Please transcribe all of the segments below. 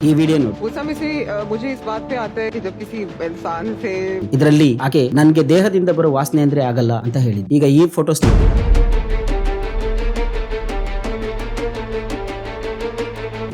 ಈ ವಿಡಿಯೋ ನೋಡಿ. उस समय से मुझे इस बात पे आता है कि जब किसी इंसान से ಇದರಲ್ಲಿ ಆಕೆ ನನ್ಗೆ ದೇಹದಿಂದ ಬರೋ ವಾಸನೆ ಅಂದ್ರೆ ಆಗಲ್ಲ ಅಂತ ಹೇಳಿದ್. ಈಗ ಈ ಫೋಟೋಸ್ ನೋಡಿ.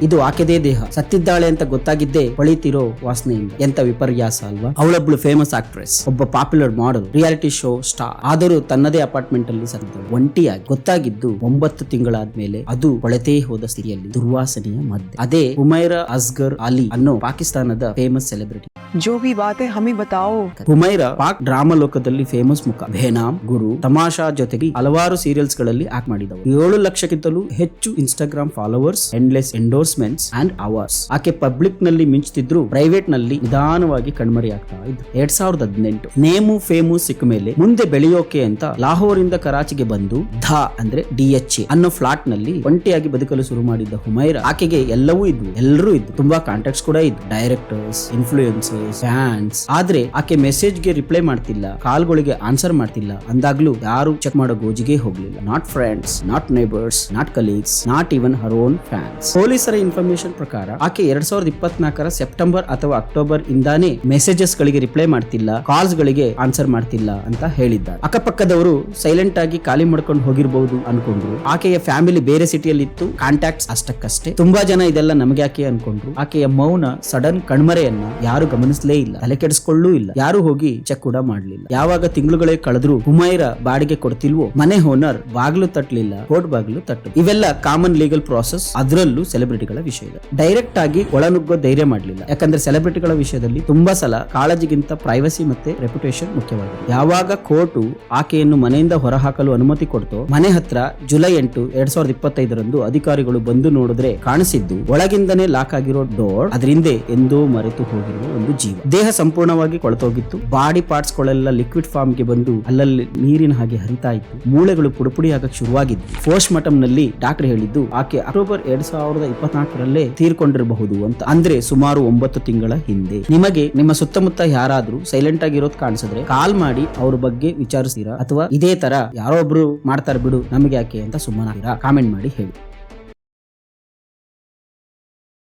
ಇದು ಆಕೆದೇ ದೇಹ. ಸತ್ತಿದ್ದಾಳೆ ಅಂತ ಗೊತ್ತಾಗಿದ್ದೇ ಹೊಳಿತಿರೋ ವಾಸನೆಯಿಂದ. ಎಂತ ವಿಪರ್ಯಾಸ ಅಲ್ವಾ? ಅವಳೊಬ್ಳು ಫೇಮಸ್ ಆಕ್ಟ್ರೆಸ್, ಒಬ್ಬ popular model, reality show star. ಆದರೂ ತನ್ನದೇ ಅಪಾರ್ಟ್ಮೆಂಟ್ ಅಲ್ಲಿ ಸತ್ತಿದ್ದಳು ಒಂಟಿಯಾಗಿ. ಗೊತ್ತಾಗಿದ್ದು 9 ತಿಂಗಳಾದ್ಮೇಲೆ. ಅದು ಹೊಳೆತೇ ಹೋದ ಸ್ಥಿತಿಯಲ್ಲಿ, ದುರ್ವಾಸನೆಯ ಮಧ್ಯೆ. ಅದೇ ಹುಮೈರಾ ಅಸ್ಗರ್ ಅಲಿ ಅನ್ನೋ ಪಾಕಿಸ್ತಾನದ ಫೇಮಸ್ ಸೆಲೆಬ್ರಿಟಿ. जो भी बात है हमें बताओ. ಹುಮೈರಾ ಪಾಕ್ ಡ್ರಾಮಾ ಲೋಕದಲ್ಲಿ ಫೇಮಸ್ ಮುಖ. ಬೇನಾಮ್, ಗುರು, ತಮಾಷಾ ಜೊತೆಗೆ ಹಲವಾರು ಸೀರಿಯಲ್ಸ್ ಗಳಲ್ಲಿ ಆಕ್ಟ್ ಮಾಡಿದವರು. 7 ಲಕ್ಷಕ್ಕಿಂತಲೂ ಹೆಚ್ಚು Instagram followers, endless endorsements and awards. ಆಕೆ ಪಬ್ಲಿಕ್ ನಲ್ಲಿ ಮಿಂಚುತ್ತಿದ್ರು, ಪ್ರೈವೇಟ್ ನಲ್ಲಿ ನಿಧಾನವಾಗಿ ಕಣ್ಮರಿ ಆಗ್ತಾ ಇದ್ದು. 2018 ನೇಮು ಫೇಮು ಸಿಕ್ಕ ಮೇಲೆ ಮುಂದೆ ಬೆಳೆಯೋಕೆ ಅಂತ ಲಾಹೋರ್ ಇಂದ ಕರಾಚಿಗೆ ಬಂದು ಧಾ ಅಂದ್ರೆ DHA ಅನ್ನೋ ಫ್ಲಾಟ್ ನಲ್ಲಿ ಒಂಟಿಯಾಗಿ ಬದುಕಲು ಶುರು ಮಾಡಿದ್ದ ಹುಮೈರಾ, ಆಕೆಗೆ ಎಲ್ಲವೂ ಇದ್ವು, ಎಲ್ಲರೂ ಇದ್ದು, ತುಂಬಾ ಕಾಂಟ್ಯಾಕ್ಟ್ಸ್ ಕೂಡ ಇದ್ದು, ಡೈರೆಕ್ಟರ್ಸ್, ಇನ್ಫ್ಲೂಯೆನ್ಸರ್ಸ್, ಫ್ಯಾನ್ಸ್. ಆದ್ರೆ ಆಕೆ ಮೆಸೇಜ್ ಗೆ ರಿಪ್ಲೈ ಮಾಡ್ತಿಲ್ಲ, ಕಾಲ್ಗಳಿಗೆ ಆನ್ಸರ್ ಮಾಡ್ತಿಲ್ಲ ಅಂದಾಗ್ಲೂ ಯಾರು ಚೆಕ್ ಮಾಡೋ ಗೋಜಿಗೆ ಹೋಗ್ಲಿಲ್ಲ. Not friends, not neighbours, not colleagues, not even Har own fans. ಪೊಲೀಸರ ಇನ್ಫಾರ್ಮೇಶನ್ ಪ್ರಕಾರ ಆಕೆ 2024 ಸೆಪ್ಟೆಂಬರ್ ಅಥವಾ ಅಕ್ಟೋಬರ್ ಇಂದಾನೇ ಮೆಸೇಜಸ್ ಗಳಿಗೆ ರಿಪ್ಲೈ ಮಾಡ್ತಿಲ್ಲ, ಕಾಲ್ಸ್ ಗಳಿಗೆ ಆನ್ಸರ್ ಮಾಡ್ತಿಲ್ಲ ಅಂತ ಹೇಳಿದ್ದಾರೆ. ಅಕ್ಕಪಕ್ಕದವರು ಸೈಲೆಂಟ್ ಆಗಿ ಖಾಲಿ ಮಾಡ್ಕೊಂಡು ಹೋಗಿರಬಹುದು ಅನ್ಕೊಂಡ್ರು. ಆಕೆಯ ಫ್ಯಾಮಿಲಿ ಬೇರೆ ಸಿಟಿಯಲ್ಲಿ ಇತ್ತು, ಕಾಂಟ್ಯಾಕ್ಟ್ಸ್ ಅಷ್ಟಕ್ಕಷ್ಟೇ. ತುಂಬಾ ಜನ ಇದೆಲ್ಲ ನಮಗೆ ಯಾಕೆ ಅನ್ಕೊಂಡ್ರು. ಆಕೆಯ ಮೌನ ಸಡನ್ ಕಣ್ಮರೆಯನ್ನ ಯಾರು ಗಮನಿಸಲೇ ಇಲ್ಲ, ತಲೆ ಕೆಡಿಸ್ಕೊಳ್ಳೂ ಇಲ್ಲ, ಯಾರು ಹೋಗಿ ಚೆಕ್ ಕೂಡ ಮಾಡ್ಲಿಲ್ಲ. ಯಾವಾಗ ತಿಂಗಳುಗಳೇ ಕಳೆದ್ರು ಹುಮೈರಾ ಬಾಡಿಗೆ ಕೊಡ್ತಿಲ್ವೋ, ಮನೆ ಓನರ್ ಬಾಗ್ಲು ತಟ್ಟಲಿಲ್ಲ, ಕೋರ್ಟ್ ಬಾಗ್ಲು ತಟ್ಟು. ಇವೆಲ್ಲ ಕಾಮನ್ ಲೀಗಲ್ ಪ್ರಾಸೆಸ್. ಅದರಲ್ಲೂ ಸೆಲೆಬ್ರಿಟಿಗಳ ವಿಷಯ. ಡೈರೆಕ್ಟ್ ಆಗಿ ಒಳನುಗ್ಗೋ ಧೈರ್ಯ ಮಾಡ್ಲಿಲ್ಲ. ಯಾಕಂದ್ರೆ ಸೆಲೆಬ್ರಿಟಿಗಳ ವಿಷಯದಲ್ಲಿ ತುಂಬಾ ಸಲ ಕಾಳಜಿಗಿಂತ ಪ್ರೈವಸಿ ಮತ್ತೆ ರೆಪ್ಯುಟೇಷನ್ ಮುಖ್ಯವಾಗಿದೆ. ಯಾವಾಗ ಕೋರ್ಟು ಆಕೆಯನ್ನು ಮನೆಯಿಂದ ಹೊರಹಾಕಲು ಅನುಮತಿ ಕೊಡ್ತೋ, ಮನೆ ಹತ್ರ ಜುಲೈ 8, 2025 ಅಧಿಕಾರಿಗಳು ಬಂದು ನೋಡಿದ್ರೆ ಕಾಣಿಸಿದ್ದು ಒಳಗಿಂದನೇ ಲಾಕ್ ಆಗಿರೋ ಡೋರ್, ಅದರಿಂದ ಎಂದೋ ಮರೆತು ಹೋಗಿರುವ ಒಂದು ಜೀವ. ದೇಹ ಸಂಪೂರ್ಣವಾಗಿ ಕೊಳತೋಗಿತ್ತು. ಬಾಡಿ ಪಾರ್ಟ್ಸ್ ಗಳೆಲ್ಲ ಲಿಕ್ವಿಡ್ ಫಾರ್ಮ್ ಗೆ ಬಂದು ಅಲ್ಲಲ್ಲಿ ನೀರಿನ ಹಾಗೆ ಹರಿತಾ ಇತ್ತು. ಮೂಳೆಗಳು ಪುಡಿಪುಡಿ ಆಗಕ್ಕೆ ಶುರುವಾಗಿದ್ದು. ಪೋಸ್ಟ್ ಮಾರ್ಟಮ್ ನಲ್ಲಿ ಡಾಕ್ಟರ್ ಹೇಳಿದ್ದು ಆಕೆ ಅಕ್ಟೋಬರ್ 2024 ತೀರ್ಕೊಂಡಿರಬಹುದು ಅಂತ. ಅಂದ್ರೆ ಸುಮಾರು 9 ತಿಂಗಳ ಹಿಂದೆ. ನಿಮಗೆ ನಿಮ್ಮ ಸುತ್ತಮುತ್ತ ಯಾರಾದ್ರೂ ಸೈಲೆಂಟ್ ಆಗಿರೋದು ಕಾಣಿಸಿದ್ರೆ ಕಾಲ್ ಮಾಡಿ ಅವ್ರ ಬಗ್ಗೆ ವಿಚಾರಿಸ್ತೀರಾ, ಅಥವಾ ಇದೇ ತರ ಯಾರೋ ಒಬ್ರು ಮಾಡ್ತಾರೆ ಬಿಡು ನಮಗೆ ಯಾಕೆ ಅಂತ ಸುಮ್ಮನಾಗಿರಾ? ಕಾಮೆಂಟ್ ಮಾಡಿ ಹೇಳಿ.